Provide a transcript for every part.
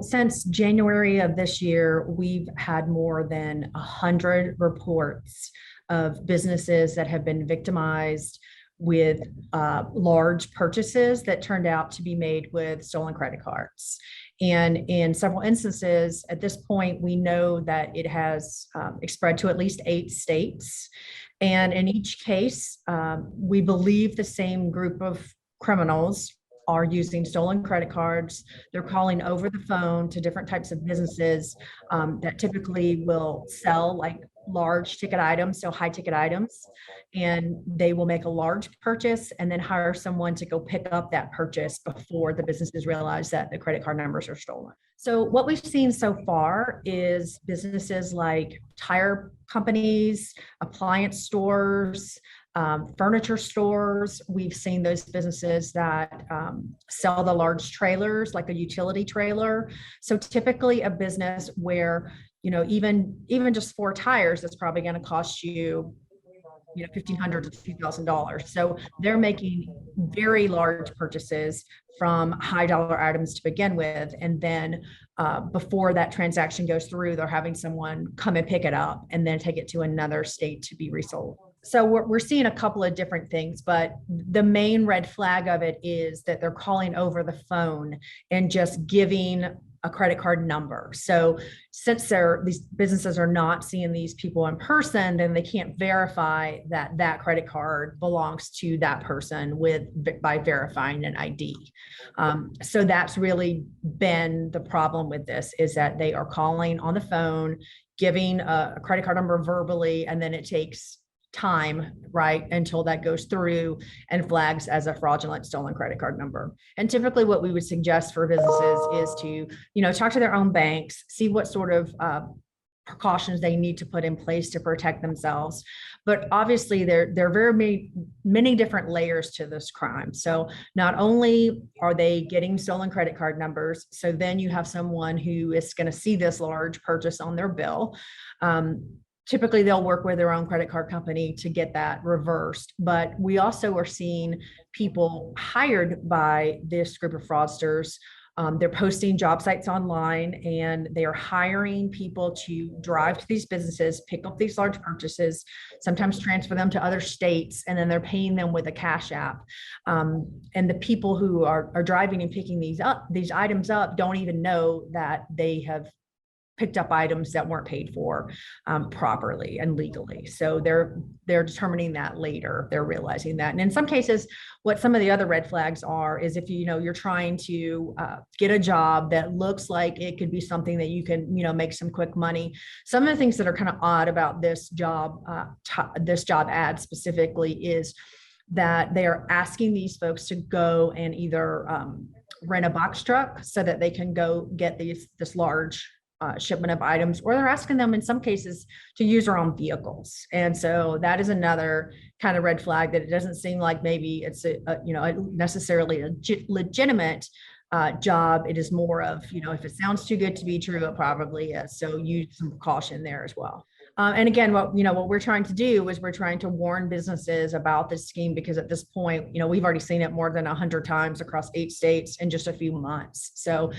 since January of this year, we've had more than 100 reports of businesses that have been victimized with large purchases that turned out to be made with stolen credit cards. And in several instances, at this point, we know that it has spread to at least 8 states. And in each case, we believe the same group of criminals are using stolen credit cards. They're calling over the phone to different types of businesses that typically will sell like large ticket items, so high ticket items, and they will make a large purchase and then hire someone to go pick up that purchase before the businesses realize that the credit card numbers are stolen. So what we've seen so far is businesses like tire companies, appliance stores, furniture stores. We've seen those businesses that sell the large trailers, like a utility trailer. So typically a business where, even just 4 tires is probably going to cost you, $1,500 to $2,000. So they're making very large purchases from high dollar items to begin with. And then before that transaction goes through, they're having someone come and pick it up and then take it to another state to be resold. So we're seeing a couple of different things, but the main red flag of it is that they're calling over the phone and just giving a credit card number. So since these businesses are not seeing these people in person, then they can't verify that that credit card belongs to that person by verifying an ID. So that's really been the problem with this, is that they are calling on the phone, giving a credit card number verbally, and then it takes time, right, until that goes through and flags as a fraudulent stolen credit card number. And typically what we would suggest for businesses is to, talk to their own banks, see what sort of precautions they need to put in place to protect themselves. But obviously there are very many different layers to this crime. So not only are they getting stolen credit card numbers, so then you have someone who is going to see this large purchase on their bill. Typically, they'll work with their own credit card company to get that reversed. But we also are seeing people hired by this group of fraudsters. They're posting job sites online, and they are hiring people to drive to these businesses, pick up these large purchases, sometimes transfer them to other states, and then they're paying them with a cash app. And the people who are driving and picking these items up don't even know that they have picked up items that weren't paid for properly and legally. So they're determining that later. They're realizing that. And in some cases, what some of the other red flags are is if you're trying to get a job that looks like it could be something that you can make some quick money. Some of the things that are kind of odd about this job ad specifically is that they are asking these folks to go and either rent a box truck so that they can go get this large shipment of items, or they're asking them in some cases to use their own vehicles. And so that is another kind of red flag, that it doesn't seem like maybe it's necessarily a legitimate job. It is more of, if it sounds too good to be true, it probably is. So use some caution there as well. And again, what we're trying to do is we're trying to warn businesses about this scheme, because at this point, we've already seen it more than 100 times across 8 states in just a few months. So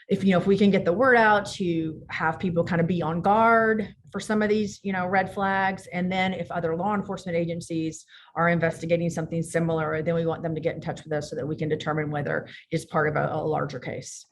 if we can get the word out to have people kind of be on guard for some of these, red flags, and then if other law enforcement agencies are investigating something similar, then we want them to get in touch with us so that we can determine whether it's part of a larger case.